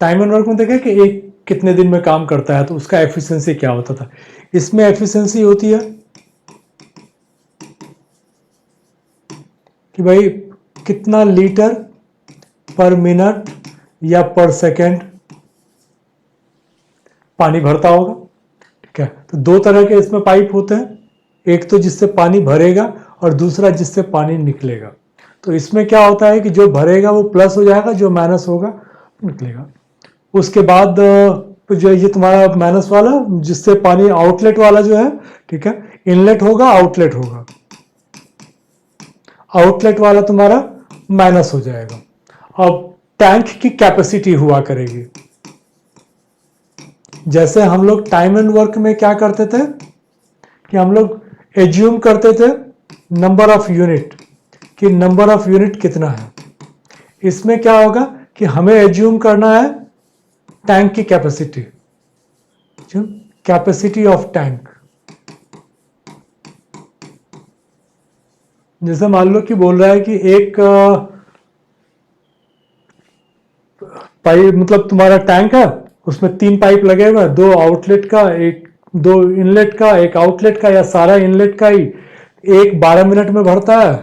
Time and work में देखा कि एक कितने दिन में काम करता है तो उसका एफिशिएंसी क्या होता था। इसमें एफिशिएंसी होती है कि भाई कितना लीटर पर मिनट या पर सेकेंड पानी भरता होगा। ठीक है, तो दो तरह के इसमें पाइप होते हैं, एक तो जिससे पानी भरेगा और दूसरा जिससे पानी निकलेगा। तो इसमें क्या होता है कि जो भरेगा वो प्लस हो जाएगा, जो माइनस होगा निकलेगा। उसके बाद जो ये तुम्हारा माइनस वाला जिससे पानी आउटलेट वाला जो है, ठीक है, इनलेट होगा आउटलेट होगा, आउटलेट वाला तुम्हारा माइनस हो जाएगा। अब टैंक की कैपेसिटी हुआ करेगी, जैसे हम लोग टाइम एंड वर्क में क्या करते थे कि हम लोग एज्यूम करते थे नंबर ऑफ यूनिट, कि नंबर ऑफ यूनिट कितना है। इसमें क्या होगा कि हमें एज्यूम करना है टैंक की कैपेसिटी, कैपेसिटी ऑफ टैंक। जैसे मान लो कि बोल रहा है कि एक पाइप, मतलब तुम्हारा टैंक है, उसमें 3 पाइप लगे हुए हैं, 2 आउटलेट का, एक 2 इनलेट का, एक आउटलेट का, या सारा इनलेट का ही। एक 12 मिनट में भरता है,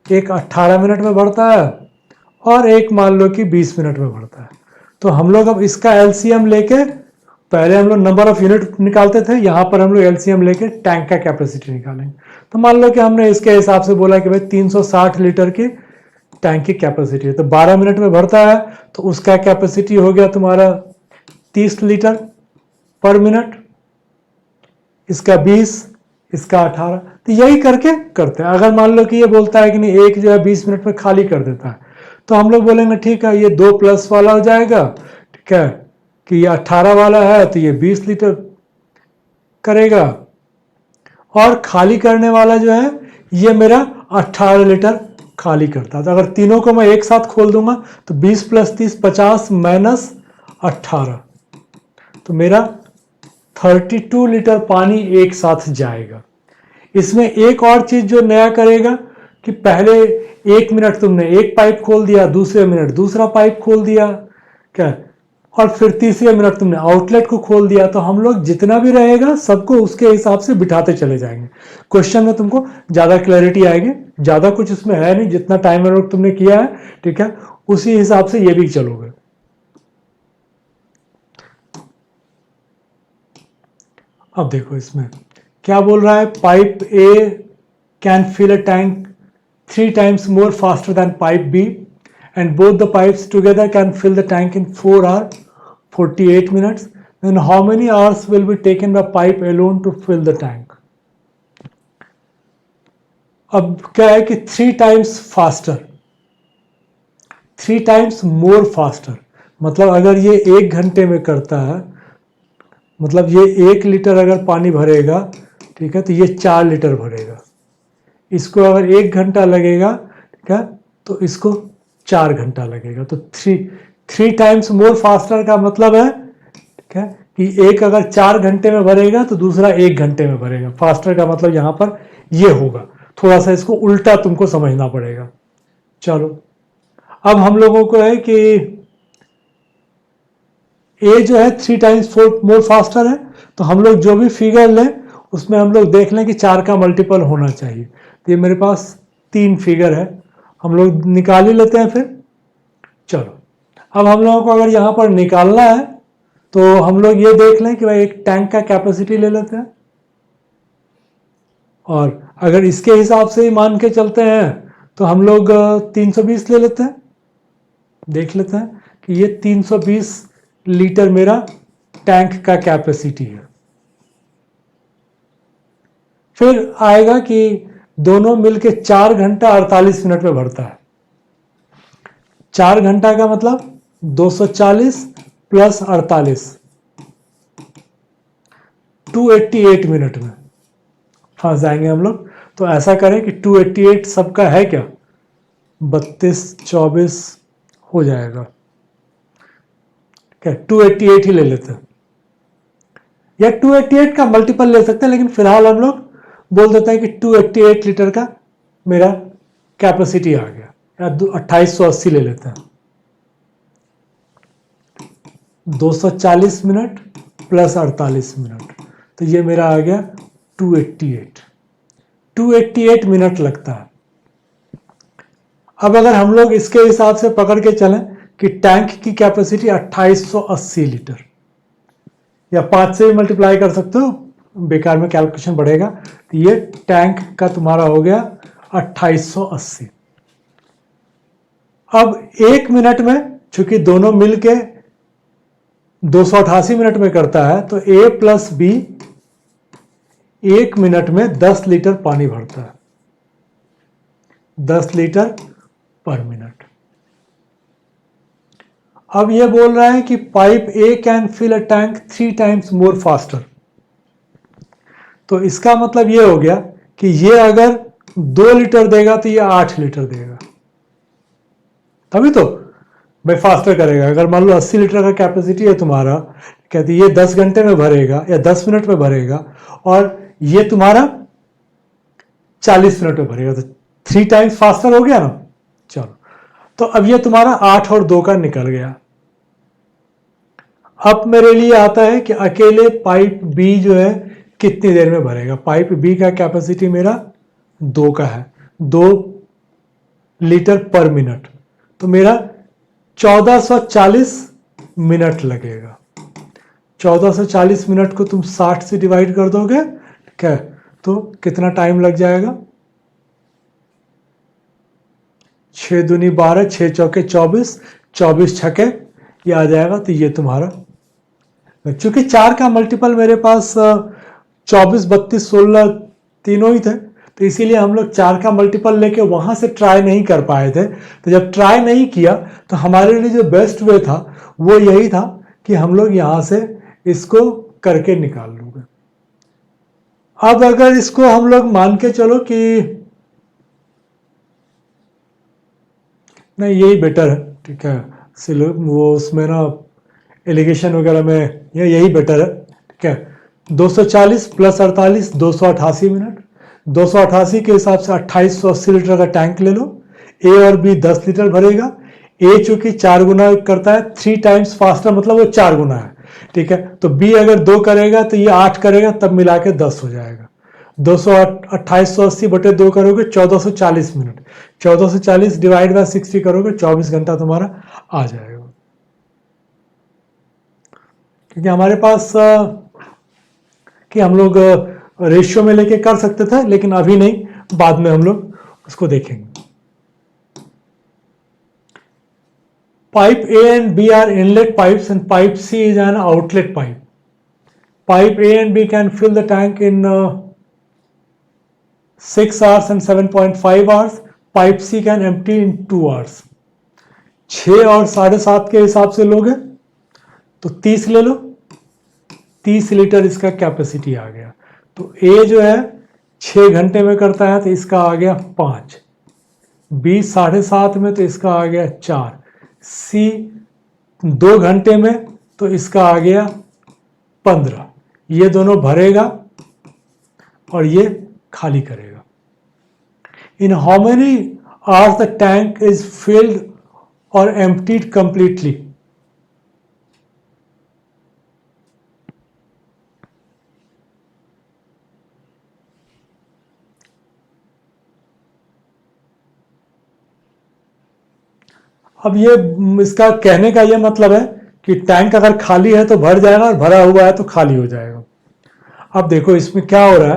एक 18 मिनट में भरता है, और एक मान लो कि 20 मिनट में भरता है। तो हम लोग अब इसका एलसीएम लेके, पहले हम लोग नंबर ऑफ यूनिट निकालते थे, यहां पर हम लोग एलसीएम लेके टैंक का कैपेसिटी निकालेंगे। तो मान लो कि हमने इसके हिसाब से बोला कि भाई 360 लीटर की टैंक की कैपेसिटी है, तो 12 मिनट में भरता है, तो उसका कैपेसिटी हो गया तुम्हारा 30 लीटर पर मिनट, इसका 20, इसका 18। तो यही करके करते हैं। अगर मान लो कि ये बोलता है कि नहीं, एक जो है 20 मिनट में खाली कर देता है, तो हम लोग बोलेंगे ठीक है, ये 2 प्लस वाला हो जाएगा, ठीक है, कि ये 18 वाला है तो ये 20 लीटर करेगा, और खाली करने वाला जो है ये मेरा 18 लीटर खाली करता है। तो अगर तीनों को मैं एक साथ खोल दूंगा तो 20 + 30 50 माइनस 18, तो मेरा 32 लीटर पानी एक साथ जाएगा। इसमें एक और चीज जो नया करेगा कि पहले 1 मिनट तुमने एक पाइप खोल दिया, दूसरे मिनट दूसरा पाइप खोल दिया, क्या, और फिर तीसरे मिनट तुमने आउटलेट को खोल दिया। तो हम लोग जितना भी रहेगा सबको उसके हिसाब से बिठाते चले जाएंगे। क्वेश्चन में तुमको ज्यादा क्लैरिटी आएगी, ज्यादा कुछ इसमें है नहीं, जितना टाइम वर्क तुमने किया है, ठीक है, उसी हिसाब से ये भी चलोगे। अब देखो इसमें क्या बोल रहा है, pipe A can fill a tank 3 times more faster than pipe B, and both the pipes together can fill the tank in 4 hours 48 minutes. Then how many hours will be taken by pipe alone to fill the tank? अब क्या है कि 3 times faster, 3 times more faster, मतलब अगर ये 1 घंटे में करता है, मतलब ये 1 लीटर अगर पानी भरेगा, ठीक है, तो ये 4 लीटर भरेगा। इसको अगर 1 घंटा लगेगा, ठीक है, तो इसको 4 घंटा लगेगा। तो 3 टाइम्स मोर फास्टर का मतलब है, ठीक है, कि एक अगर 4 घंटे में भरेगा तो दूसरा 1 घंटे में भरेगा। फास्टर का मतलब यहां पर ये होगा। थोड़ा सा इसको उल्टा तुमको समझना पड़ेगा। चलो, अब हम लोगों को है कि ए जो है 3 टाइम्स मोर फास्टर है, तो हम लोग जो भी फिगर लें उसमें हम लोग देख लें कि 4 का मल्टीपल होना चाहिए। तो ये मेरे पास 3 फिगर है, हम लोग निकाल ही लेते हैं फिर। चलो, अब हम लोगों को अगर यहाँ पर निकालना है तो हम लोग ये देख लें कि भाई एक टैंक का कैपेसिटी ले लेते हैं, और अगर इसके हिसाब से ही मान के चलते हैं तो हम लोग 320 ले लेते हैं। देख लेते हैं कि ये 320 लीटर मेरा टैंक का कैपेसिटी है। फिर आएगा कि दोनों मिलके 4 घंटा 48 मिनट में भरता है। 4 घंटा का मतलब 240 + 48, 288 मिनट में फंस जाएंगे हम लोग। तो ऐसा करें कि 288 सबका है क्या, 32 24 हो जाएगा, क्या 288 ही ले लेते हैं, या 288 का मल्टीपल ले सकते हैं, लेकिन फिलहाल हम लोग बोल देते हैं कि 288 लीटर का मेरा कैपेसिटी आ गया, या 2880 ले लेते हैं। 240 मिनट प्लस 48 मिनट, तो ये मेरा आ गया 288 मिनट लगता है। अब अगर हम लोग इसके हिसाब से पकड़ के चलें कि टैंक की कैपेसिटी 2880 लीटर, या 5 से भी मल्टीप्लाई कर सकते हो, बेकार में कैलकुलेशन बढ़ेगा, तो ये टैंक का तुम्हारा हो गया 2880। अब 1 मिनट में, चूंकि दोनों मिलके 288 मिनट में करता है, तो A प्लस B 1 मिनट में 10 लीटर पानी भरता है, 10 लीटर पर मिनट। अब यह बोल रहा है कि pipe A can fill a tank 3 times more faster. तो इसका मतलब यह हो गया कि ये अगर 2 लीटर देगा तो ये 8 लीटर देगा, तभी तो भाई फास्टर करेगा। अगर मान लो 80 लीटर का कैपेसिटी है तुम्हारा, कहती ये 10 घंटे में भरेगा या 10 मिनट में भरेगा, और ये तुम्हारा 40 मिनट में भरेगा, तो 3 टाइम्स फास्टर हो गया ना। चलो, तो अब ये तुम्हारा 8 और 2 का निकल गया। अब मेरे लिए आता है कि अकेले पाइप बी जो है कितनी देर में भरेगा। पाइप बी का कैपेसिटी मेरा 2 का है, 2 लीटर पर मिनट, तो मेरा 1440 मिनट लगेगा। 1440 मिनट को तुम 60 से डिवाइड कर दोगे, ठीक है, तो कितना टाइम लग जाएगा? 6 दूनी 12, 6 चौके 24, 24 छके ये आ जाएगा। तो ये तुम्हारा, चूंकि 4 का मल्टीपल मेरे पास 24, 32, 16 तीनों ही थे, तो इसीलिए हम लोग 4 का मल्टीपल लेके वहां से ट्राई नहीं कर पाए थे। तो जब ट्राई नहीं किया तो हमारे लिए जो बेस्ट वे था वो यही था कि हम लोग यहां से इसको करके निकाल लोगे। अब अगर इसको हम लोग मान के चलो कि नहीं, यही बेटर है, ठीक है, वो उसमें ना एलिगेशन वगैरह में यही बेटर है, ठीक है। 240 प्लस 48, 288 मिनट। 288 के हिसाब से 2880 लीटर का टैंक ले लो। ए और बी 10 लीटर भरेगा। ए चूंकि 4 गुना करता है, 3 टाइम्स फास्टर, मतलब वो 4 गुना है, ठीक है। तो बी अगर 2 करेगा तो ये 8 करेगा, तब मिला के 10 हो जाएगा। 2880 बटे 2 करोगे 1440 मिनट, 1440 डिवाइड बाय 60 करोगे 24 घंटा तुम्हारा आ जाएगा। क्योंकि हमारे पास कि हम लोग रेशियो में लेके कर सकते थे, लेकिन अभी नहीं, बाद में हम लोग उसको देखेंगे। Pipe A and B are inlet pipes and pipe C is an outlet pipe. Pipe A and B can fill the tank in 6 hours and 7.5 hours. Pipe C can empty in 2 hours. 6 और 7.5 के हिसाब से लोगे तो 30 ले लो, 30 litre इसका capacity आ गया। तो A जो है 6 घंटे में करता है, तो इसका आ गया 5। B 7.5 में, तो इसका आ गया 4। C 2 घंटे में, तो इसका आ गया 15। ये दोनों भरेगा और ये खाली करेगा। In how many hours the tank is field और एम्प्टीड कंप्लीटली। अब ये इसका कहने का ये मतलब है कि टैंक अगर खाली है तो भर जाएगा, और भरा हुआ है तो खाली हो जाएगा। अब देखो इसमें क्या हो रहा है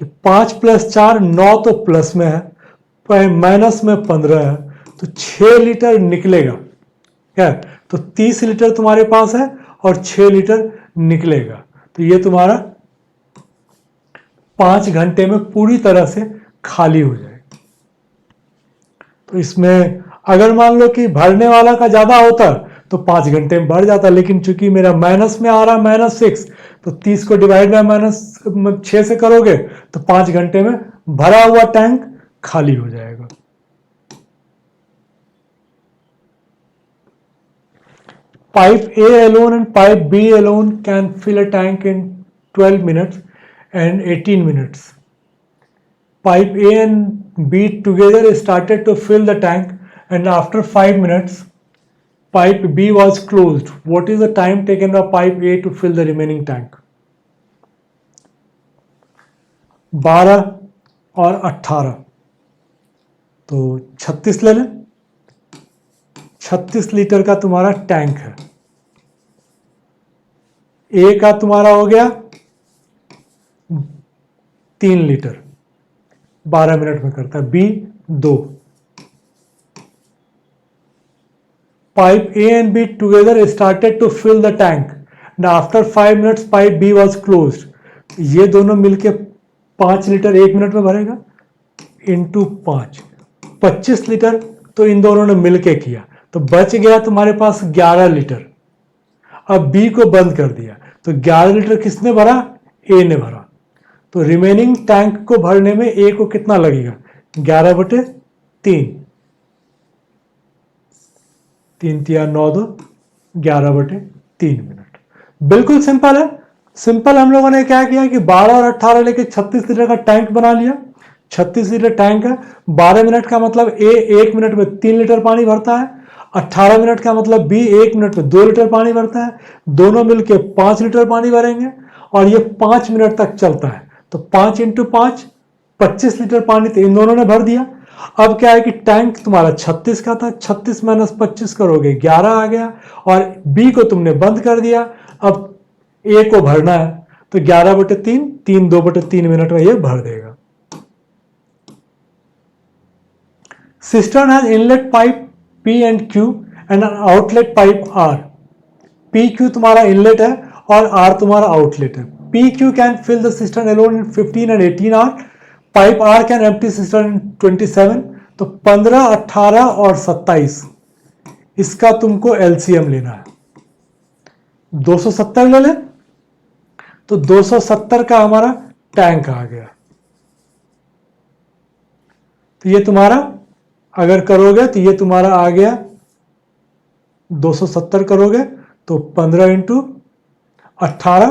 कि 5 + 4 9, तो प्लस में है, माइनस में 15 है, तो 6 लीटर निकलेगा, क्या है? तो 30 लीटर तुम्हारे पास है और 6 लीटर निकलेगा, तो ये तुम्हारा 5 घंटे में पूरी तरह से खाली हो जाएगा। तो इसमें अगर मान लो कि भरने वाला का ज्यादा होता तो 5 घंटे में भर जाता, लेकिन चूंकि मेरा माइनस में आ रहा -6, तो 30 को डिवाइड बाय -6 से करोगे तो 5 घंटे में भरा हुआ टैंक खाली हो जाएगा। Pipe A alone and pipe B alone can fill a tank in 12 minutes and 18 minutes. Pipe A and B together started to fill the tank, and after 5 minutes pipe B was closed. What is the time taken by pipe A to fill the remaining tank? 12 और 18, तो 36 ले लें। 36 litre का तुम्हारा tank है। ए का तुम्हारा हो गया 3 लीटर, 12 मिनट में करता है। B 2। Pipe A and B together started to fill the tank. Now after 5 minutes pipe B was closed. ये दोनों मिलके 5 लीटर 1 मिनट में भरेगा, इंटू 5, 25 लीटर तो इन दोनों ने मिलके किया, तो बच गया तुम्हारे पास 11 लीटर। अब B को बंद कर दिया, तो 11 लीटर किसने भरा? A ने भरा। तो रिमेनिंग टैंक को भरने में A को कितना लगेगा? 11/3। 3 तिया 9 2, 11/3 मिनट। बिल्कुल सिंपल है। सिंपल हम लोगों ने क्या किया कि 12 और 18 लेके 36 लीटर का टैंक बना लिया। 36 लीटर टैंक है। 12 मिनट का मतलब ए 1 मिनट में 3 लीटर पानी भरता है। 18 मिनट का मतलब बी 1 मिनट में 2 लीटर पानी भरता है। दोनों मिलके 5 लीटर पानी भरेंगे और ये 5 मिनट तक चलता है। तो 5 × 5 25 लीटर पानी तो इन दोनों ने भर दिया। अब क्या है कि टैंक तुम्हारा 36 का था, 36 - 25 करोगे 11 आ गया, और बी को तुमने बंद कर दिया। अब ए को भरना है, तो 11/3, 3 2/3 मिनट में ये भर देगा। Cistern has inlet pipe P and Q and outlet pipe R। PQ तुम्हारा इनलेट है और R तुम्हारा आउटलेट है। PQ can fill the cistern alone in 15 and 18 hour. Pipe R can empty cistern in 27। तो 15, 18 और 27 इसका तुमको LCM लेना है। 270 ले लें, तो 270 का हमारा टैंक आ गया। तो ये तुम्हारा अगर करोगे तो ये तुम्हारा आ गया 270 करोगे तो 15 × 18,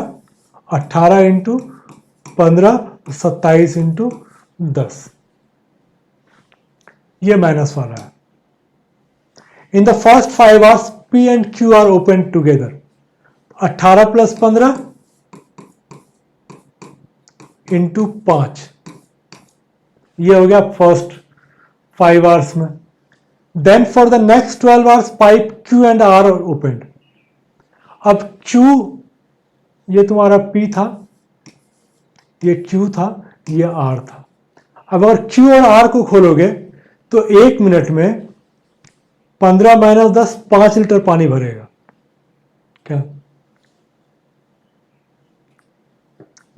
18 × 15, 27 × 10, ये माइनस वाला है। In the first 5 hours P and Q are open together. 18 + 15 × 5, ये हो गया फर्स्ट 5 आवर्स में। Then for the next 12 hours pipe Q and R are open. अब Q ये तुम्हारा P था, ये Q था, ये R था। अब अगर Q और R को खोलोगे तो 1 मिनट में 15 - 10 5 लीटर पानी भरेगा। क्या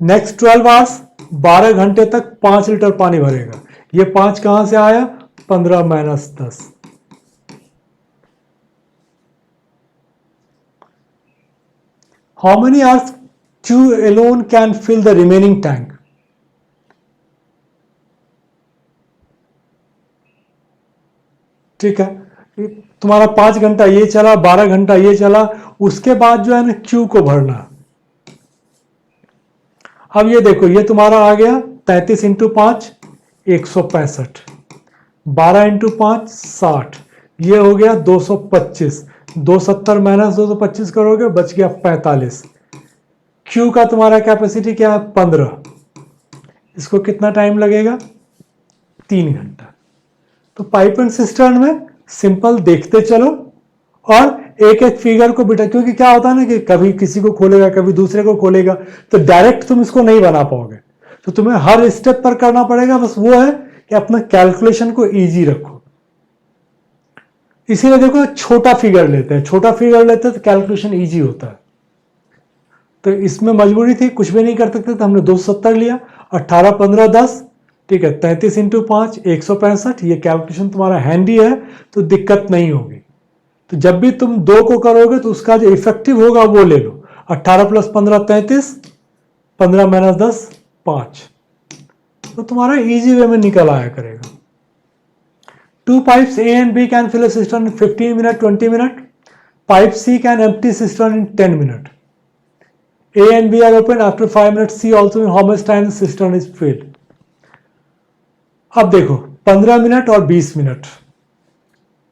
नेक्स्ट 12 आवर्स 12 घंटे तक 5 लीटर पानी भरेगा। ये 5 कहां से आया? 15 - 10। How many hours Q alone can fill the remaining tank? ठीक है, तुम्हारा 5 घंटा ये चला, 12 घंटा ये चला, उसके बाद जो है ना Q को भरना। अब ये देखो, ये तुम्हारा आ गया 33 × 5 165, 12 × 5 60, ये हो गया 225। 270 - 225 करोगे बच गया 45। Q का तुम्हारा कैपेसिटी क्या है? 15। इसको कितना टाइम लगेगा? 3 घंटा। तो पाइप एंड सिस्टर्न में सिंपल देखते चलो और एक एक फिगर को बिठा, क्योंकि क्या होता है ना कि कभी किसी को खोलेगा, कभी दूसरे को खोलेगा, तो डायरेक्ट तुम इसको नहीं बना पाओगे। तो तुम्हें हर स्टेप पर करना पड़ेगा। बस वो है कि अपना कैलकुलेशन को इजी रखो। इसीलिए देखो छोटा फिगर लेते हैं, छोटा फिगर लेते हैं तो कैलकुलेशन इजी होता है। तो इसमें मजबूरी थी, कुछ भी नहीं कर सकते, तो हमने 270 लिया। 18 15 10, ठीक है, 33 × 5 165। ये कैलकुलेशन तुम्हारा हैंडी है तो दिक्कत नहीं होगी। तो जब भी तुम 2 को करोगे तो उसका जो इफेक्टिव होगा वो ले लो। 18 + 15 33, 15 - 10 5, तो तुम्हारा इजी वे में निकल आया करेगा। 2 pipes A and B can fill a cistern in 15 minutes, 20 minutes. Pipe C can empty cistern in 10 minutes. A and B are opened after 5 minutes. C also in how much time the cistern is filled. अब देखो 15 minute और 20 minute,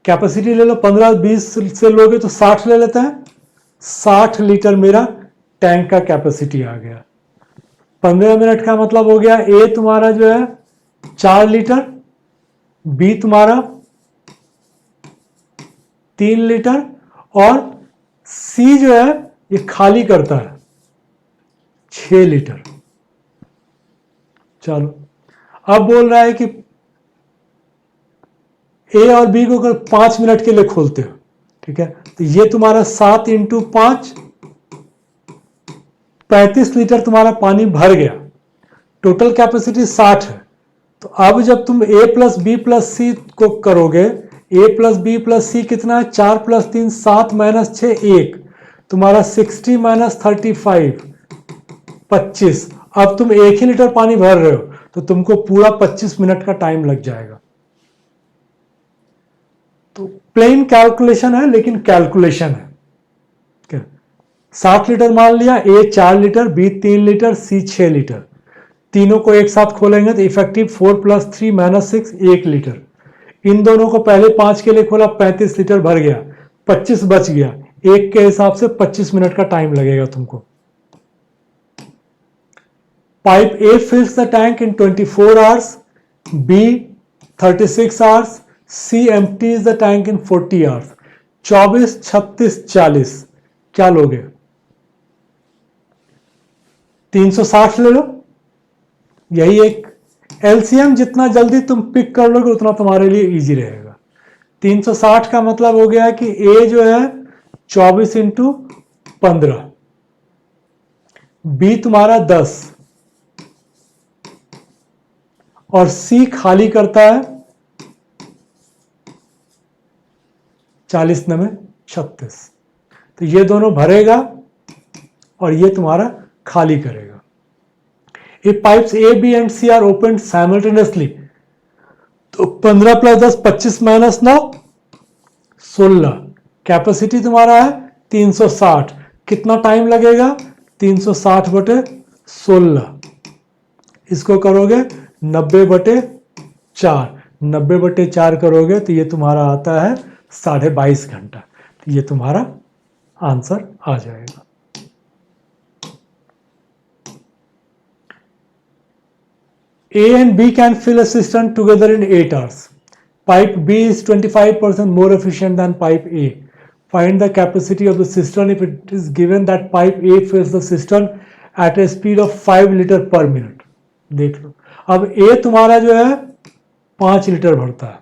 capacity ले लो 15-20 से लोगे तो 60 ले लेते हैं। 60 लीटर मेरा टैंक का कैपेसिटी आ गया। 15 मिनट का मतलब हो गया ए तुम्हारा जो है 4 लीटर, बी तुम्हारा 3 लीटर और सी जो है ये खाली करता है 6 लीटर। चलो अब बोल रहा है कि ए और बी को अगर 5 मिनट के लिए खोलते हो, ठीक है, तो ये तुम्हारा 7 इंटू 5 35 लीटर तुम्हारा पानी भर गया। टोटल कैपेसिटी 60 है। तो अब जब तुम ए प्लस बी प्लस सी को करोगे, ए प्लस बी प्लस सी कितना है, 4 प्लस 3 7 माइनस 6 1, तुम्हारा 60 माइनस 35 25। अब तुम 1 ही लीटर पानी भर रहे हो तो तुमको पूरा 25 मिनट का टाइम लग जाएगा। तो प्लेन कैलकुलेशन है लेकिन कैलकुलेशन है। 60 लीटर मान लिया, ए 4 लीटर, बी 3 लीटर, सी 6 लीटर। तीनों को एक साथ खोलेंगे तो इफेक्टिव 4 प्लस 3 माइनस 6 1 लीटर। इन दोनों को पहले 5 के लिए खोला, 35 लीटर भर गया, 25 बच गया। एक के हिसाब से 25 मिनट का टाइम लगेगा तुमको। Pipe A fills the tank in 24 hours, B 36 hours, C empties the tank in 40 hours. 24 36 40 क्या लोगे? 360 ले लो। यही एक एलसीएम, जितना जल्दी तुम पिक कर लोगे उतना तुम्हारे लिए इजी रहेगा। 360 का मतलब हो गया कि ए जो है 24 इंटू 15, बी तुम्हारा 10 और सी खाली करता है 40 में 36। तो ये दोनों भरेगा और ये तुम्हारा खाली करेगा। If pipes A, B and C are opened simultaneously, तो 15 प्लस 10 25 माइनस 9 16। कैपेसिटी तुम्हारा है 360। कितना टाइम लगेगा? 360 बटे 16। इसको करोगे 90 बटे 4, 90 बटे 4 करोगे तो ये तुम्हारा आता है 22.5 घंटा। तो ये तुम्हारा आंसर आ जाएगा। A and B can fill a cistern together in 8 hours. Pipe B is 25% more efficient than pipe A. Find the capacity of the cistern if it is given that pipe A fills the cistern at a speed of 5 liter per minute. देख लो, अब A तुम्हारा जो है 5 litre भरता है,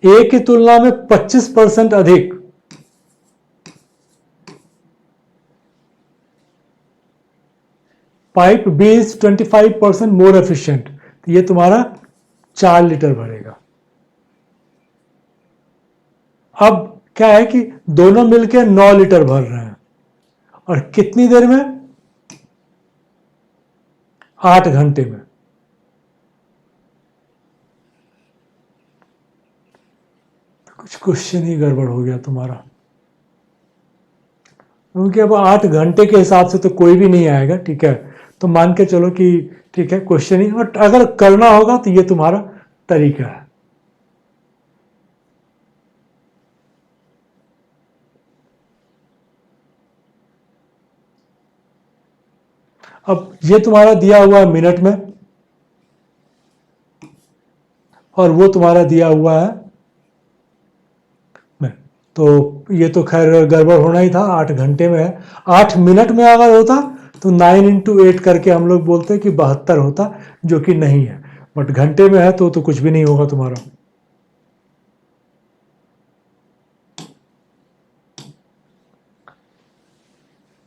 A की तुलना में 25% अधिक। Pipe B is 25% more efficient, तो ये तुम्हारा 4 लीटर भरेगा। अब क्या है कि दोनों मिलकर 9 लीटर भर रहे हैं और कितनी देर में? 8 घंटे में। कुछ क्वेश्चन ही गड़बड़ हो गया तुम्हारा, क्योंकि अब 8 घंटे के हिसाब से तो कोई भी नहीं आएगा, ठीक है। तो मान के चलो कि ठीक है क्वेश्चन ही, बट अगर करना होगा तो ये तुम्हारा तरीका है। अब ये तुम्हारा दिया हुआ है मिनट में और वो तुम्हारा दिया हुआ है में, तो ये तो खैर गड़बड़ होना ही था। 8 घंटे में है, 8 मिनट में अगर होता तो 9 इंटू 8 करके हम लोग बोलते कि 72 होता, जो कि नहीं है, बट घंटे में है तो कुछ भी नहीं होगा तुम्हारा।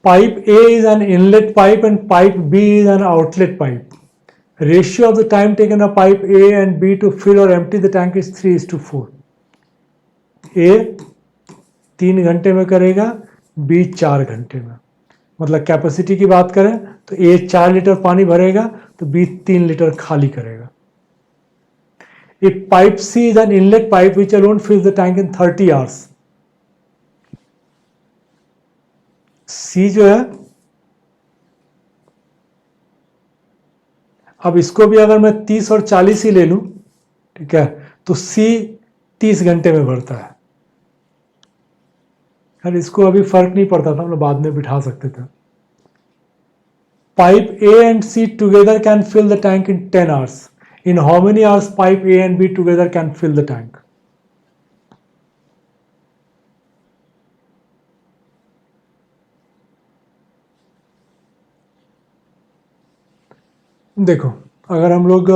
Pipe A is an inlet pipe and pipe B is an outlet pipe. Ratio of the time taken by pipe A and B to fill or empty the tank is 3:4. A 3 घंटे में करेगा, B 4 घंटे में। मतलब capacity की बात करें तो A 4 लीटर पानी भरेगा तो B 3 लीटर खाली करेगा। If pipe C is an inlet pipe which alone fills the tank in 30 hours. C जो है, अब इसको भी अगर मैं 30 और 40 ही ले लूं, ठीक है, तो सी 30 घंटे में भरता है। यार इसको अभी फर्क नहीं पड़ता था, हम लोग बाद में बिठा सकते थे। Pipe A and C together can fill the tank in 10 hours. In how many hours pipe A and B together can fill the tank? देखो, अगर हम लोग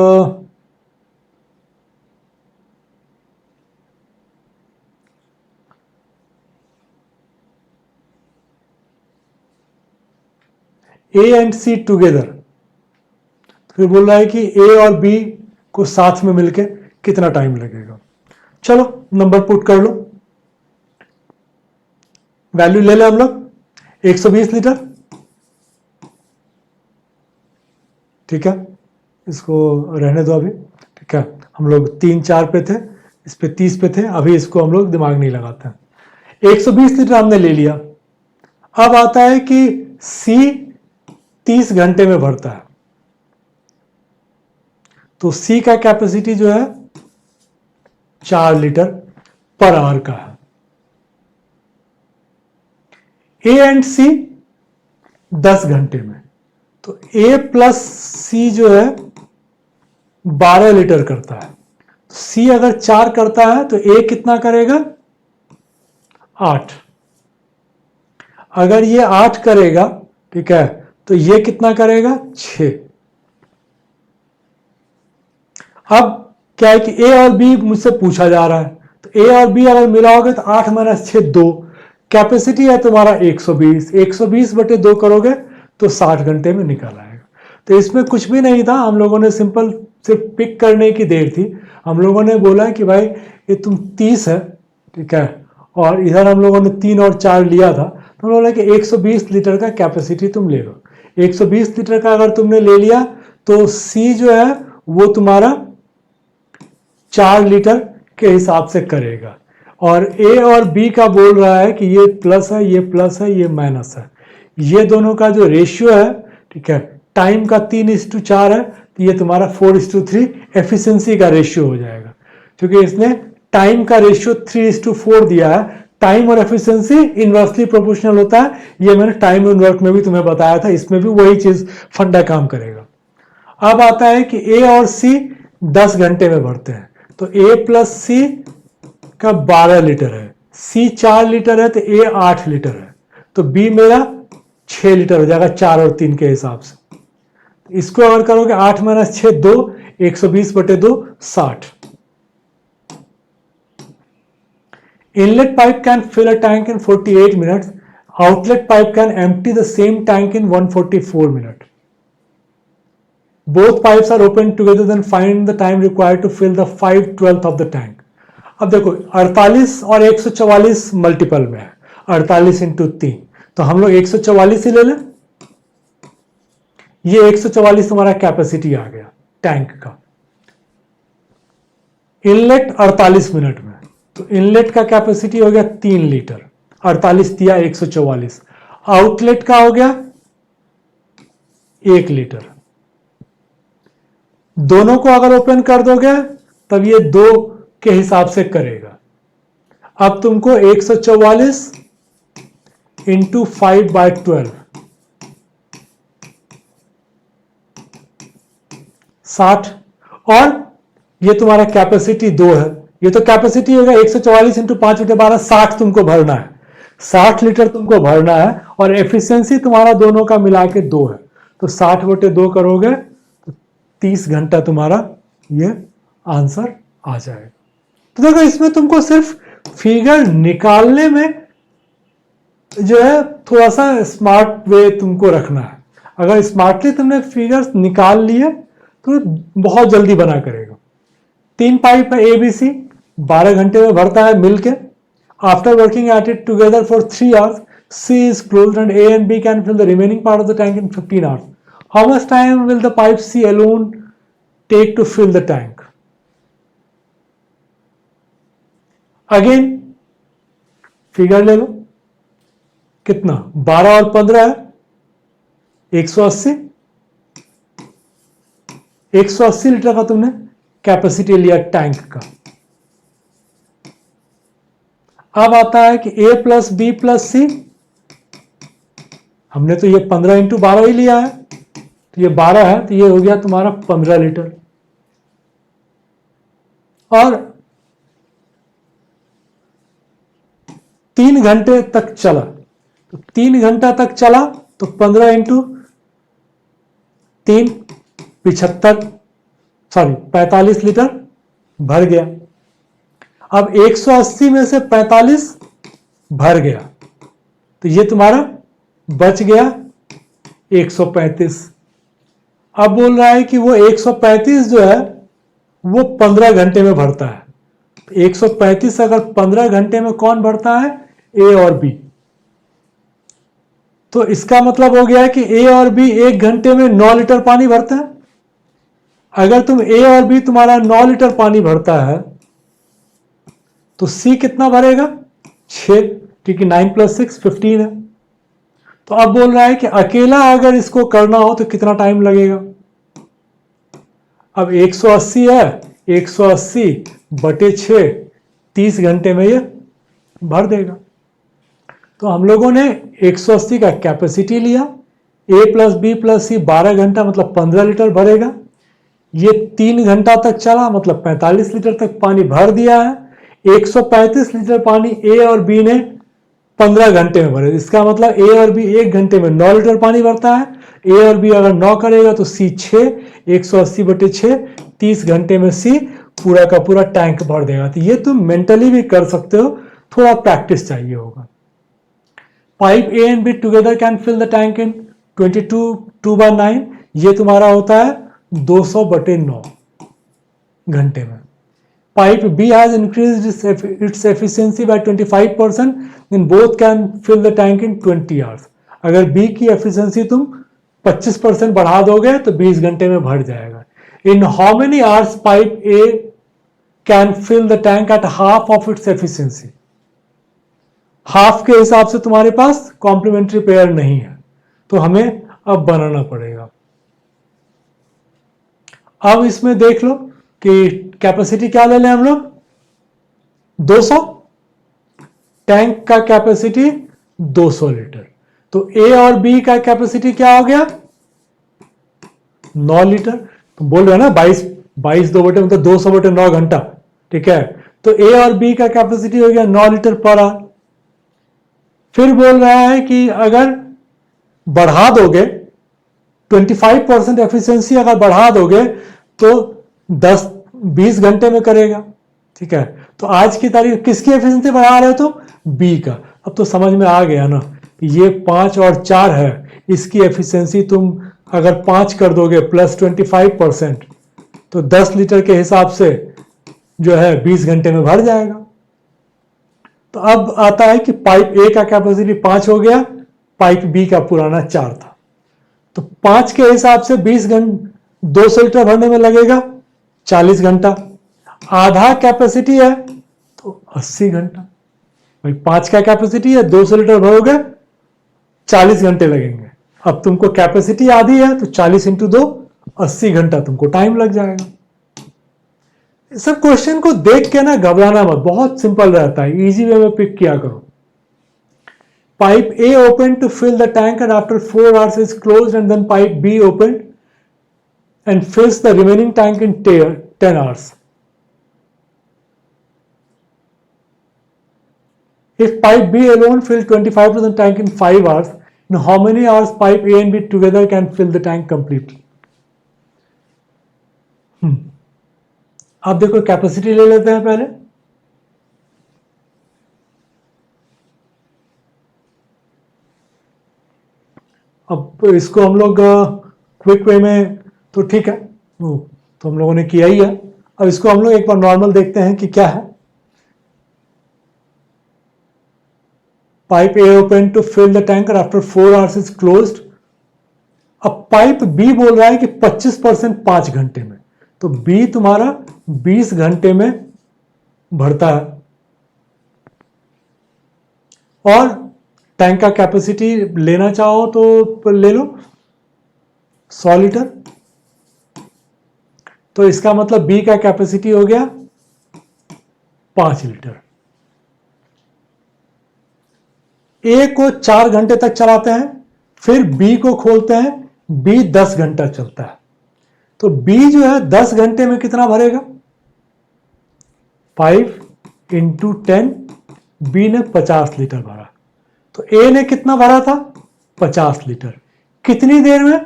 A एंड C टुगेदर, फिर बोल रहा है कि A और B को साथ में मिलके कितना टाइम लगेगा। चलो नंबर पुट कर लो, वैल्यू ले ले हम लोग 120 लीटर, ठीक है, इसको रहने दो अभी, ठीक है। हम लोग 3-4 पे थे, इस पे 30 पे थे, अभी इसको हम लोग दिमाग नहीं लगाते हैं। 120 लीटर हमने ले लिया। अब आता है कि C 30 घंटे में भरता है, तो C का कैपेसिटी जो है 4 लीटर पर आवर का है। A एंड C 10 घंटे में, तो A प्लस C जो है 12 लीटर करता है। C अगर 4 करता है तो A कितना करेगा? 8। अगर ये 8 करेगा, ठीक है, तो ये कितना करेगा? 6। अब क्या है कि A और B मुझसे पूछा जा रहा है, तो A और B अगर मिलाओगे तो 8 माइनस 6 2, कैपेसिटी है तुम्हारा 120, 120 बटे 2 करोगे तो 60 घंटे में निकल आएगा। तो इसमें कुछ भी नहीं था, हम लोगों ने सिंपल सिर्फ पिक करने की देर थी। हम लोगों ने बोला कि भाई ये तुम 30 है, ठीक है, और इधर हम लोगों ने 3 और 4 लिया था, तो हम बोला कि 120 लीटर का कैपेसिटी तुम ले लो। 120 लीटर का अगर तुमने ले लिया तो C जो है वो तुम्हारा 4 लीटर के हिसाब से करेगा, और A और B का बोल रहा है कि ये प्लस है, ये प्लस है, ये माइनस है। ये दोनों का जो रेशियो है, ठीक है, टाइम का 3:4 है, तो ये तुम्हारा 4:3 एफिशिएंसी का रेशियो हो जाएगा, क्योंकि इसने टाइम का रेशियो 3:4 दिया है। टाइम और एफिशिएंसी इनवर्सली प्रोपोर्शनल होता है, ये मैंने टाइम एंड वर्क में भी तुम्हें बताया था, इसमें भी वही चीज फंडा काम करेगा। अब आता है कि A और C 10 घंटे में भरते हैं, तो A प्लस C का 12 लीटर है, C 4 लीटर है, तो A 8 लीटर है, तो B मेरा 6 लीटर हो जाएगा 4 और 3 के हिसाब से। इसको अगर करोगे 8 माइनस 6 2, 120 बटे 2 60। Inlet pipe can fill a tank in 48 minutes. Outlet pipe can empty the same tank in 144 minutes. Both pipes are opened together, then find the time required to fill the 5/12 of the tank. अब देखो 48 और 144 multiple में है, 48 into 3, तो हम लोग 144 ही ले लें। ये 144 तुम्हारा कैपेसिटी आ गया टैंक का। इनलेट 48 मिनट में, तो इनलेट का कैपेसिटी हो गया 3 लीटर, 48 दिया 144। आउटलेट का हो गया 1 लीटर। दोनों को अगर ओपन कर दोगे तब ये 2 के हिसाब से करेगा। अब तुमको 144 इंटू 5/12 60, और ये तुम्हारा कैपेसिटी 2 है, ये तो कैपेसिटी होगा 144 इंटू 5/12 60 तुमको भरना है, 60 लीटर तुमको भरना है, और एफिशिएंसी तुम्हारा दोनों का मिला के 2 है, तो 60/2 करोगे तो 30 घंटा तुम्हारा ये आंसर आ जाएगा। तो देखो इसमें तुमको सिर्फ फिगर निकालने में जो है थोड़ा सा स्मार्ट वे तुमको रखना है। अगर स्मार्टली तुमने फिगर्स निकाल लिए तो बहुत जल्दी बना करेगा। 3 पाइप है ABC, 12 घंटे में भरता है मिलके। After working at it together for 3 hours, C is closed and A and B can fill the remaining part of the tank in 15 hours. How much time will the pipe C alone take to fill the tank? Again figure ले लो, कितना 12 और 15 है 180, 180 litre का तुमने capacity लिया tank का, अब आता है कि A प्लस बी प्लस सी, हमने तो ये 15 इंटू 12 ही लिया है, तो ये 12 है, तो ये हो गया तुम्हारा 15 लीटर। और 3 घंटे तक चला, तो 3 घंटा तक चला तो 15 इंटू 3 45 लीटर भर गया। अब 180 में से 45 भर गया, तो ये तुम्हारा बच गया 135। अब बोल रहा है कि वो 135 जो है वो 15 घंटे में भरता है। 135 अगर 15 घंटे में कौन भरता है? ए और बी। तो इसका मतलब हो गया कि ए और बी 1 घंटे में 9 लीटर पानी भरता है। अगर तुम ए और बी तुम्हारा 9 लीटर पानी भरता है तो सी कितना भरेगा? 6, क्योंकि 9 + 6 15 है। तो अब बोल रहा है कि अकेला अगर इसको करना हो तो कितना टाइम लगेगा। अब 180 है, 180 बटे 6, 30 घंटे में ये भर देगा। तो हम लोगों ने 180 का कैपेसिटी लिया, A प्लस बी प्लस सी 12 घंटा मतलब 15 लीटर भरेगा। ये 3 घंटा तक चला मतलब 45 लीटर तक पानी भर दिया है। 135 लीटर पानी ए और बी ने 15 घंटे में भरे। इसका मतलब ए और बी 1 घंटे में 9 लीटर पानी भरता है। ए और बी अगर 9 करेगा तो सी 6, 180 बटे 6, 30 घंटे में सी पूरा का पूरा टैंक भर देगा। तो ये तुम मेंटली भी कर सकते हो, थोड़ा प्रैक्टिस चाहिए होगा। Pipe A and B together can fill the tank in 22 2/9। ये तुम्हारा होता है 200 बटे 9 घंटे में। Pipe B has increased its efficiency by 25%, then both can fill the tank in 20 hours. अगर B की efficiency तुम 25% बढ़ा दोगे तो 20 घंटे में भर जाएगा। In how many hours pipe A can fill the tank at half of its efficiency? Half के हिसाब से तुम्हारे पास कॉम्प्लीमेंट्री पेयर नहीं है, तो हमें अब बनाना पड़ेगा। अब इसमें देख लो कि कैपेसिटी क्या ले लें हम लोग, 200। टैंक का कैपेसिटी 200 लीटर। तो ए और बी का कैपेसिटी क्या हो गया? 9 लीटर। तो बोल रहे हैं ना 22 2 बटे मतलब 200 बटे 9 घंटा, ठीक है। तो ए और बी का कैपेसिटी हो गया 9 लीटर पर आवर। फिर बोल रहा है कि अगर बढ़ा दोगे 25% एफिशिएंसी अगर बढ़ा दोगे तो 20 घंटे में करेगा, ठीक है। तो आज की तारीख किसकी एफिशिएंसी बढ़ा रहे हो तुम? बी का। अब तो समझ में आ गया ना, ये 5 और 4 है, इसकी एफिशिएंसी तुम अगर 5 कर दोगे प्लस 25% तो 10 लीटर के हिसाब से जो है 20 घंटे में भर जाएगा। तो अब आता है कि पाइप ए का कैपेसिटी 5 हो गया, पाइप बी का पुराना 4 था। तो 5 के हिसाब से 200 लीटर भरने में लगेगा 40 घंटा। आधा कैपेसिटी है तो 80 घंटा। भाई 5 का कैपेसिटी है, 200 लीटर भरोगे 40 घंटे लगेंगे। अब तुमको कैपेसिटी आधी है तो 40 इंटू 2 80 घंटा तुमको टाइम लग जाएगा। सब क्वेश्चन को देख के ना घबराना मत, बहुत सिंपल रहता है, इजी वे में पिक किया करो। Pipe A opened to fill the tank and after 4 hours is closed, and then pipe B opened and fills the remaining tank in 10 hours. If pipe B alone filled 25% tank in 5 hours, in how many hours pipe A and B together can fill the tank completely? अब देखो capacity ले लेते हैं पहले। अब इसको हम लोग क्विक वे में तो ठीक है, तो हम लोगों ने किया ही है। अब इसको हम लोग एक बार नॉर्मल देखते हैं कि क्या है। Pipe A open to fill the tanker after 4 hours is closed. अब पाइप बी बोल रहा है कि 25% 5 घंटे में, तो बी तुम्हारा 20 घंटे में भरता है। और टैंक का कैपेसिटी लेना चाहो तो ले लो 100 लीटर। तो इसका मतलब बी का कैपेसिटी हो गया 5 लीटर। ए को 4 घंटे तक चलाते हैं, फिर बी को खोलते हैं, बी 10 घंटा चलता है, तो बी जो है 10 घंटे में कितना भरेगा? 5 इंटू 10, बी ने 50 लीटर भरा, तो ए ने कितना भरा था? 50 लीटर। कितनी देर में?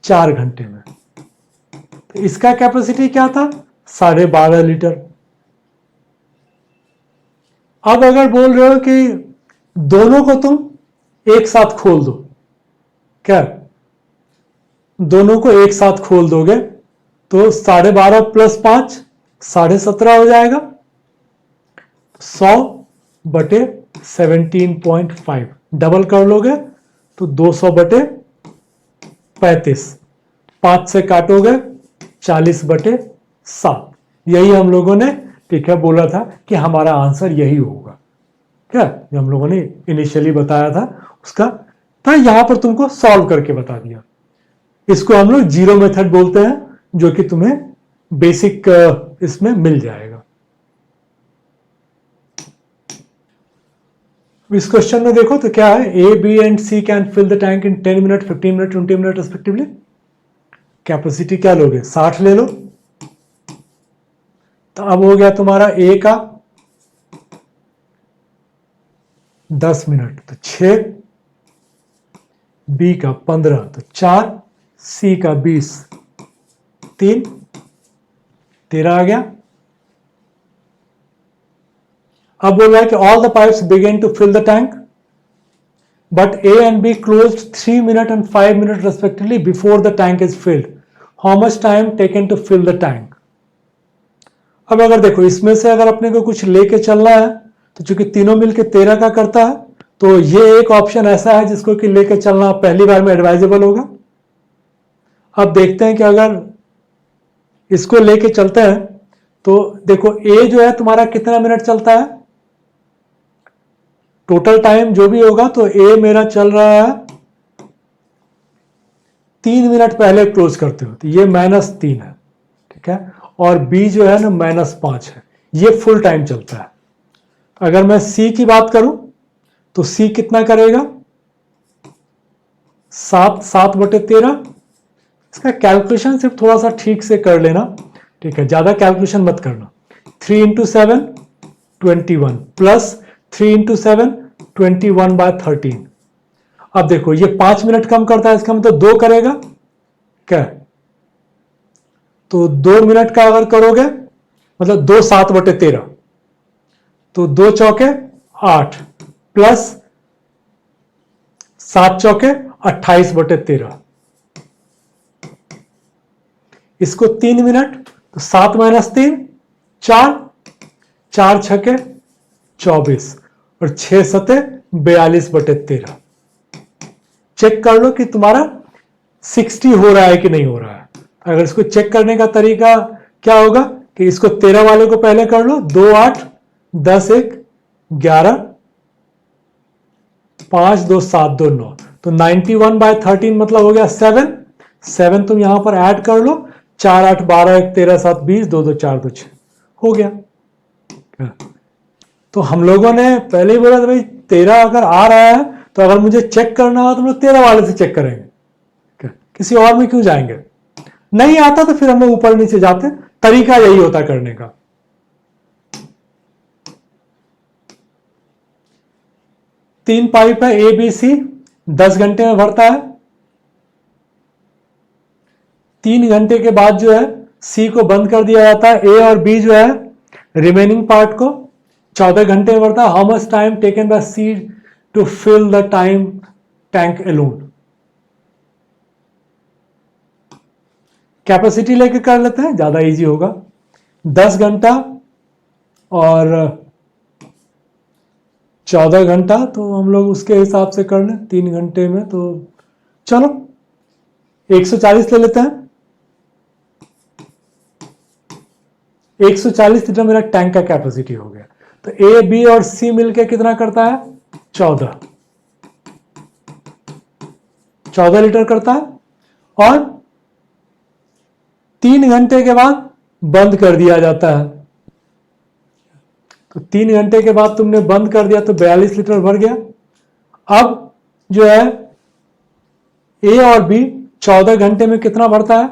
4 घंटे में। तो इसका कैपेसिटी क्या था? 12.5 लीटर। अब अगर बोल रहे हो कि दोनों को तुम एक साथ खोल दो, क्या दोनों को एक साथ खोल दोगे तो 12.5 प्लस 5 17.5 हो जाएगा। 100/17.5 डबल कर लोगे तो 200/35, 5 से काटोगे 40/7। यही हम लोगों ने, ठीक है, बोला था कि हमारा आंसर यही होगा। क्या जो हम लोगों ने इनिशियली बताया था उसका, तो यहां पर तुमको सॉल्व करके बता दिया। इसको हम लोग जीरो मेथड बोलते हैं, जो कि तुम्हें बेसिक इसमें मिल जाएगा। इस क्वेश्चन में देखो तो क्या है, A B and C can fill the tank in 10 minute, 15 minute, 20 minute respectively. Capacity क्या लोगे? 60 ले लो। तो अब हो गया तुम्हारा ए का 10 मिनट तो 6, बी का 15 तो 4, सी का 20 3, 13 आ गया। अब बोल रहा है कि all the pipes begin to fill the tank but A and B closed 3 minute and 5 minute respectively before the tank is filled. How much time taken to fill the tank? अब अगर देखो इसमें से अगर अपने को कुछ लेके चलना है तो चूंकि तीनों मिलके 13 का करता है, तो ये एक ऑप्शन ऐसा है जिसको कि लेके चलना पहली बार में एडवाइजेबल होगा। अब देखते हैं कि अगर इसको लेके चलते हैं तो देखो ए जो है तुम्हारा कितना मिनट चलता है, टोटल टाइम जो भी होगा, तो ए मेरा चल रहा है 3 मिनट पहले क्लोज करते हो, तो ये -3 है, ठीक है, और बी जो है ना -5 है, ये फुल टाइम चलता है। अगर मैं सी की बात करूं तो सी कितना करेगा? 7/13। इसका कैलकुलेशन सिर्फ थोड़ा सा ठीक से कर लेना, ठीक है, ज्यादा कैलकुलेशन मत करना। 3 इंटू 7 21 प्लस 3 इंटू 7 21/13। अब देखो ये 5 मिनट कम करता है, इसका मतलब 2 करेगा क्या? तो 2 मिनट का अगर करोगे मतलब 2 7/13, तो 2 चौके 8 प्लस 7 चौके 28/13। इसको 3 मिनट, तो 7 - 3 4, 4 छके 24 और 6 सते 42/13। चेक कर लो कि तुम्हारा 60 हो रहा है कि नहीं हो रहा है। अगर इसको चेक करने का तरीका क्या होगा कि इसको 13 वाले को पहले कर लो, 2 8 10 1 11 5 2 7 2 9, तो 91/13 मतलब हो गया 7 तुम यहां पर ऐड कर लो, 4 8 12 1 13 7 20 2 2 4 2 6 हो गया। तो हम लोगों ने पहले ही बोला था भाई 13 अगर आ रहा है तो अगर मुझे चेक करना हो तो हम लोग 13 वाले से चेक करेंगे, किसी और में क्यों जाएंगे? नहीं आता तो फिर हम लोग ऊपर नीचे जाते, तरीका यही होता करने का। तीन पाइप है ए बी सी, 10 घंटे में भरता है। 3 घंटे के बाद जो है सी को बंद कर दिया जाता है। ए और बी जो है रिमेनिंग पार्ट को 14 घंटे में भरता है। How much time taken by C to fill the time tank alone? Capacity लेके कर लेते हैं, ज्यादा इजी होगा। 10 घंटा और 14 घंटा, तो हम लोग उसके हिसाब से कर लें 3 घंटे में, तो चलो 140 ले लेते हैं। 140 लीटर मेरा टैंक का कैपेसिटी हो गया। तो ए बी और सी मिलके कितना करता है? 14 लीटर करता है, और 3 घंटे के बाद बंद कर दिया जाता है। तो 3 घंटे के बाद तुमने बंद कर दिया तो 42 लीटर भर गया। अब जो है ए और बी 14 घंटे में कितना भरता है?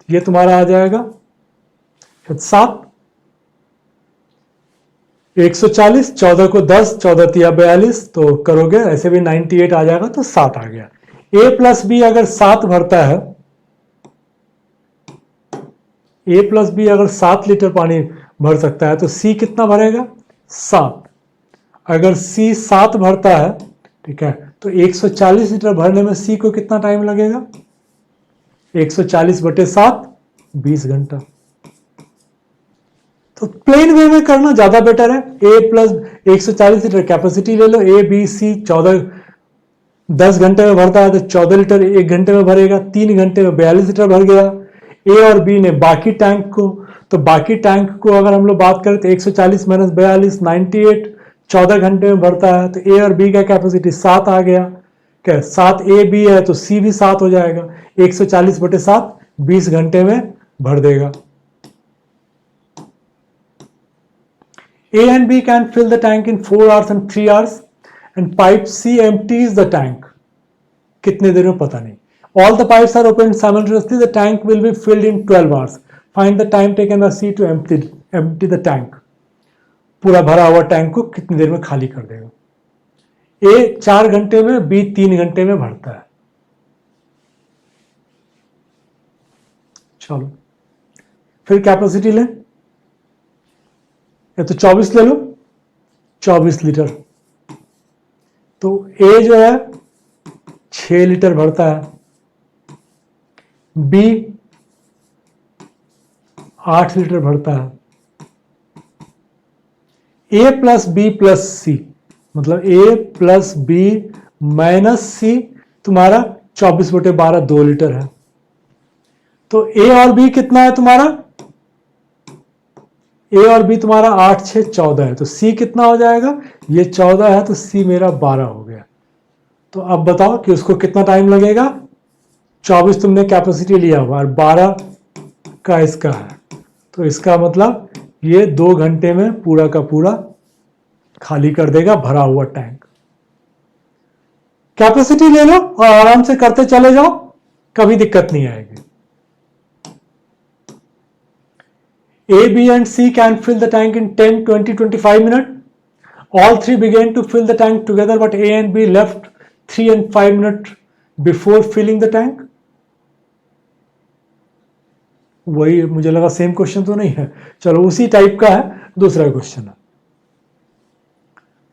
ये तुम्हारा आ जाएगा 7, 140, 14 को 10, 14 तिया 42, तो करोगे ऐसे भी 98 आ जाएगा, तो 7 आ गया। ए प्लस बी अगर 7 भरता है, ए प्लस बी अगर 7 लीटर पानी भर सकता है, तो सी कितना भरेगा? 7। अगर सी 7 भरता है, ठीक है, तो 140 लीटर भरने में सी को कितना टाइम लगेगा? 140/7, 20 घंटा। तो प्लेन वे में करना ज्यादा बेटर है। ए प्लस 140 लीटर कैपेसिटी ले लो, ए बी सी 10 घंटे में भरता है तो 14 लीटर 1 घंटे में भरेगा, 3 घंटे में 42 लीटर भर गया। ए और बी ने बाकी टैंक को, तो बाकी टैंक को अगर हम लोग बात करें तो 140 माइनस 42, 98, 14 घंटे में भरता है, तो ए और बी का कैपेसिटी 7 आ गया। क्या 7 ए बी है तो सी भी 7 हो जाएगा। 140/7, 20 घंटे में भर देगा। A and B can fill the tank in 4 hours and 3 hours, and pipe C empties the tank. कितने देर में पता नहीं. All the pipes are opened simultaneously. The tank will be filled in 12 hours. Find the time taken by C to empty the tank. पूरा भरा हुआ tank को कितनी देर में खाली कर देगा? A 4 घंटे में, B 3 घंटे में भरता है. चलो फिर कैपेसिटी लें, या तो 24 ले लो, 24 लीटर। तो ए जो है 6 लीटर भरता है, बी 8 लीटर भरता है। ए प्लस बी प्लस सी, मतलब ए प्लस बी माइनस सी तुम्हारा 24/12 2 लीटर है। तो ए और बी कितना है तुम्हारा? ए और बी तुम्हारा 8 6 14 है, तो सी कितना हो जाएगा? ये 14 है तो सी मेरा 12 हो गया। तो अब बताओ कि उसको कितना टाइम लगेगा? 24 तुमने कैपेसिटी लिया हुआ और 12 का इसका है, तो इसका मतलब ये 2 घंटे में पूरा का पूरा खाली कर देगा भरा हुआ टैंक। कैपेसिटी ले लो और आराम से करते चले जाओ, कभी दिक्कत नहीं आएगी। A, B and C can fill the tank in 10, 20, 25 minutes. All three began to fill the tank together, but A and B left 3 and 5 minutes before filling the tank. वही मुझे लगा सेम क्वेश्चन तो नहीं है, चलो उसी type का है, दूसरा क्वेश्चन है।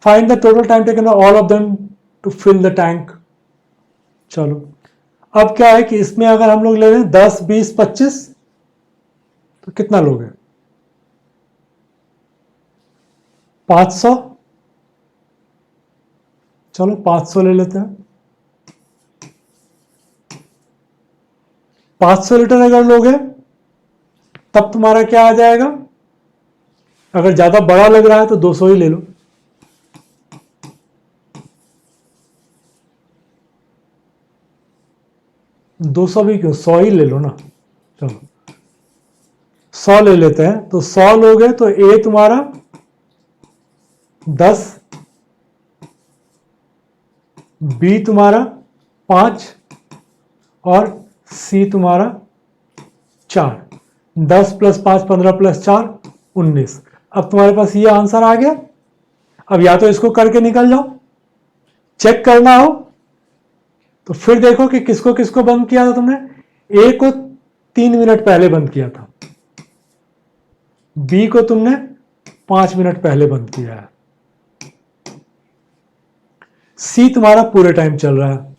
Find the total time taken by all of them to fill the tank. चलो अब क्या है कि इसमें अगर हम लोग ले लें 10, 20, 25, तो कितना लोगे? 500। चलो 500 ले लेते हैं। 500 लीटर अगर लोगे तब तुम्हारा क्या आ जाएगा? अगर ज्यादा बड़ा लग रहा है तो 200 ही ले लो। दो सौ भी क्यों, 100 ही ले लो ना। चलो 100 ले लेते हैं, तो 100 लोगे तो ए तुम्हारा 10, बी तुम्हारा 5 और सी तुम्हारा 4। 10 + 5 15 + 4 19। अब तुम्हारे पास ये आंसर आ गया। अब या तो इसको करके निकल जाओ, चेक करना हो तो फिर देखो कि किसको किसको बंद किया था तुमने। ए को 3 मिनट पहले बंद किया था, बी को तुमने 5 मिनट पहले बंद किया है, सी तुम्हारा पूरे टाइम चल रहा है।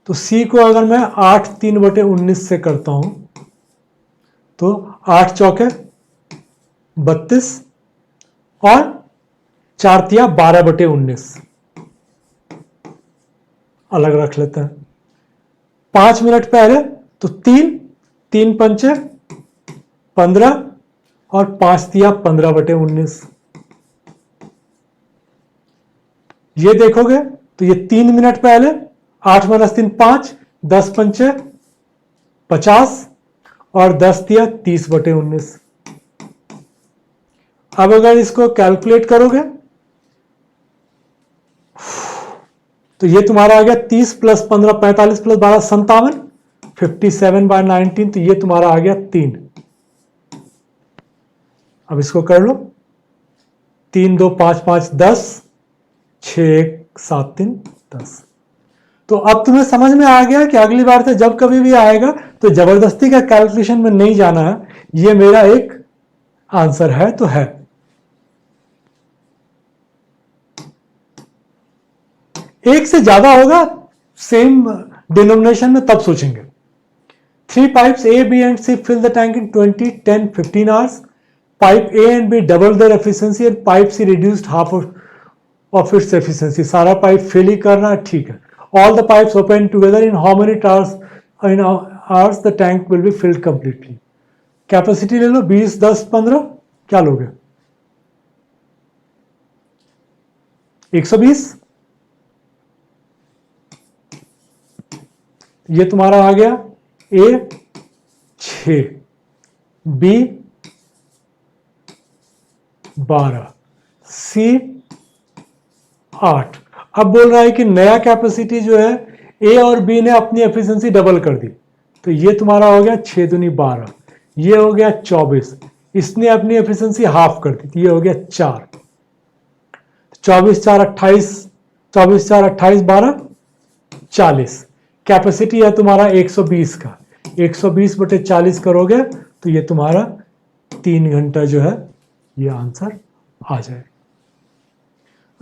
तो सी को अगर मैं 8 3/19 से करता हूं तो 8 चौके 32 और 4 तिया 12/19 अलग रख लेते हैं। 5 मिनट पहले तो 3 पंचे 15 और 5 तिया 15/19। ये देखोगे तो ये 3 मिनट पहले 8 - 3 5, 10 पंचे 50 और 10 दिया 30/19। अब अगर इसको कैलकुलेट करोगे तो ये तुम्हारा आ गया 30 + 15 45 + 12 57, 57/19, तो ये तुम्हारा आ गया 3। अब इसको कर लो, 3 2 5 5 10, 6 1 7 3 10। तो अब तुम्हें समझ में आ गया कि अगली बार से जब कभी भी आएगा तो जबरदस्ती का कैलकुलेशन में नहीं जाना है, ये मेरा एक आंसर है तो है। एक से ज्यादा होगा सेम डिनोमिनेशन में तब सोचेंगे। 3 pipes A, B and C fill the tank in 20, 10, 15 hours. Pipe A and B double their efficiency and pipe C reduced half of its efficiency. सारा पाइप फिल ही करना है, ठीक है। All the pipes open together in how many hours? In hours the tank will be filled completely. Capacity ले लो 20, 10, 15, क्या लोगे? 120। ये तुम्हारा आ गया A 6, B 12, C 8। अब बोल रहा है कि नया कैपेसिटी जो है A और B ने अपनी एफिशिएंसी डबल कर दी, तो ये तुम्हारा हो गया 6 दूनी 12, ये हो गया 24, इसने अपनी एफिशिएंसी हाफ कर दी, तो ये हो गया 4, 24 4 28, 24 4 28 12 40। कैपेसिटी है तुम्हारा 120 का, 120/40 करोगे तो ये तुम्हारा 3 घंटा जो है ये आंसर आ जाए।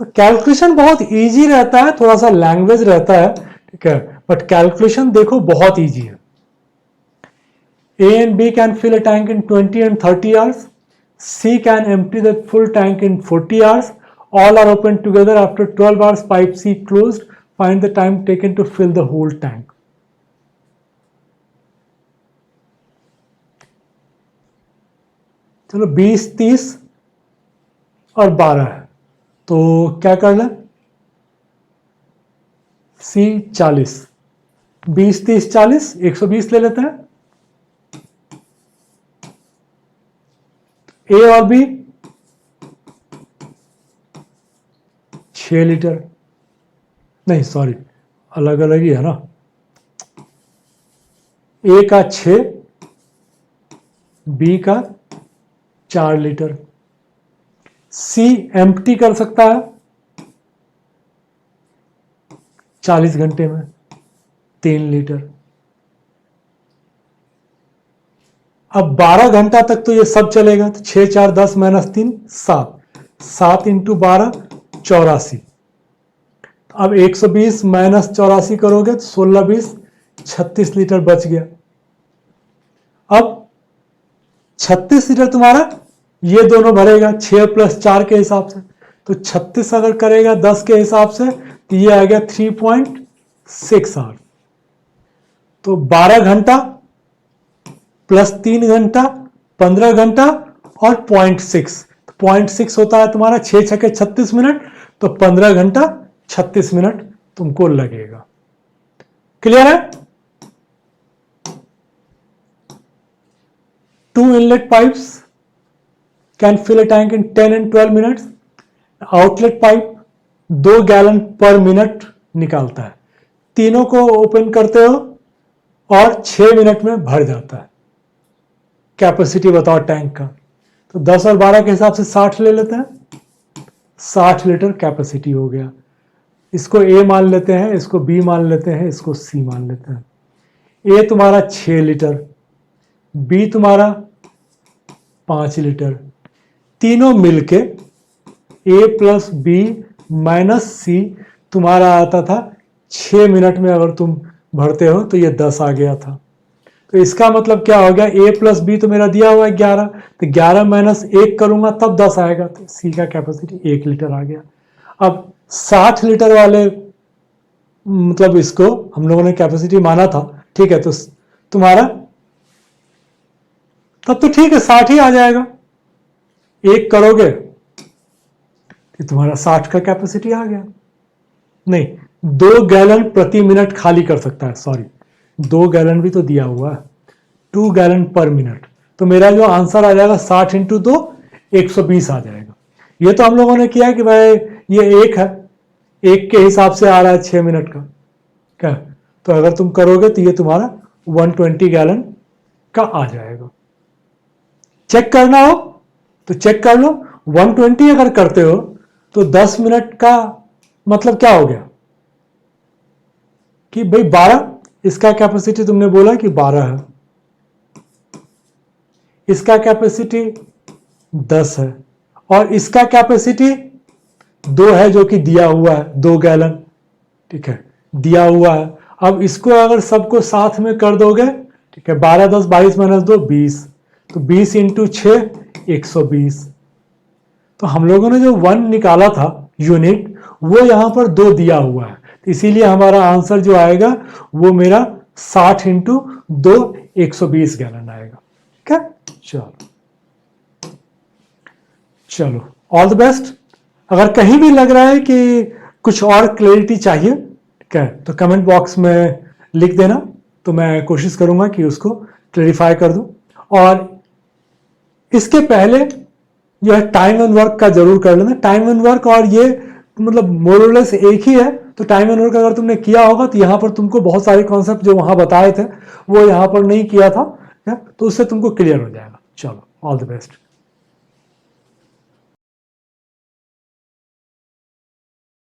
कैलकुलेशन बहुत इजी रहता है, थोड़ा सा लैंग्वेज रहता है, ठीक है, बट कैलकुलेशन देखो बहुत इजी है। A and B can fill a tank in 20 and 30 hours. C can empty the full tank in 40 hours. All are opened together after 12 hours. Pipe C closed. Find the time taken to fill the whole tank. चलो 20, 30 और 12 है, तो क्या कर लें? C 40, 20 30 40, 120 ले लेते हैं। A और B 6 लीटर, नहीं सॉरी अलग अलग ही है ना, A का 6, B का 4 लीटर। C एम्प्टी कर सकता है 40 घंटे में 3 लीटर। अब 12 घंटा तक तो ये सब चलेगा, तो 6 4 10 - 3 7, 7 × 12 84। अब 120 - 84 करोगे तो 16 20 36 लीटर बच गया। अब 36 लीटर तुम्हारा ये दोनों भरेगा 6 + 4 के हिसाब से, तो 36 अगर करेगा 10 के हिसाब से तो ये आ गया 3.6 आवर। तो 12 घंटा प्लस 3 घंटा 15 घंटा और 0.6, 0.6 होता है तुम्हारा 6 छके 36 मिनट, तो 15 घंटा 36 मिनट तुमको लगेगा। क्लियर है? 2 inlet pipes can fill a tank in 10 and 12 minutes. Outlet pipe 2 gallon पर मिनट निकालता है, तीनों को ओपन करते हो और 6 मिनट में भर जाता है। कैपेसिटी बताओ टैंक का, तो 10 और 12 के हिसाब से 60 ले लेते हैं, 60 लीटर कैपेसिटी हो गया। इसको A मान लेते हैं, इसको B मान लेते हैं, इसको C मान लेते हैं। A तुम्हारा 6 लीटर, B तुम्हारा 5 लीटर, तीनों मिलके A + B - C तुम्हारा आता था 6 मिनट में, अगर तुम भरते हो तो ये 10 आ गया था। तो इसका मतलब क्या हो गया, A + B तो मेरा दिया हुआ है 11, तो 11 - 1 करूंगा तब 10 आएगा, तो C का कैपेसिटी 1 लीटर आ गया। अब 60 लीटर वाले मतलब इसको हम लोगों ने कैपेसिटी माना था, ठीक है, तो तुम्हारा तब तो ठीक है 60 ही आ जाएगा। 1 करोगे तो तुम्हारा 60 का कैपेसिटी आ गया। नहीं, 2 गैलन प्रति मिनट खाली कर सकता है, सॉरी 2 गैलन भी तो दिया हुआ है, 2 गैलन पर मिनट। तो मेरा जो आंसर आ जाएगा 60 इंटू 2 120 आ जाएगा। ये तो हम लोगों ने किया कि भाई ये एक है, एक के हिसाब से आ रहा है 6 मिनट का, क्या? तो अगर तुम करोगे तो ये तुम्हारा 120 गैलन का आ जाएगा। चेक करना हो तो चेक कर लो। 120 अगर करते हो तो 10 मिनट का मतलब क्या हो गया कि भाई 12, इसका कैपेसिटी तुमने बोला कि 12 है, इसका कैपेसिटी 10 है, और इसका कैपेसिटी 2 है जो कि दिया हुआ है, 2 गैलन, ठीक है, दिया हुआ है। अब इसको अगर सबको साथ में कर दोगे, ठीक है, 12 10 22 माइनस 2 20, तो 20 इंटू 6 120। तो हम लोगों ने जो 1 निकाला था यूनिट, वो यहां पर 2 दिया हुआ है, इसीलिए हमारा आंसर जो आएगा वो मेरा 60 इंटू 2 120 गैलन आएगा। ठीक है, चलो चलो, ऑल द बेस्ट। अगर कहीं भी लग रहा है कि कुछ और क्लैरिटी चाहिए, ठीक है, तो कमेंट बॉक्स में लिख देना, तो मैं कोशिश करूंगा कि उसको क्लैरिफाई कर दूं। और इसके पहले जो है टाइम एंड वर्क का जरूर कर लेना। टाइम एंड वर्क और ये मतलब मोरलेस एक ही है, तो टाइम एंड वर्क अगर तुमने किया होगा तो यहाँ पर तुमको बहुत सारे कॉन्सेप्ट जो वहां बताए थे वो यहाँ पर नहीं किया था, तो उससे तुमको क्लियर हो जाएगा। चलो, ऑल द बेस्ट।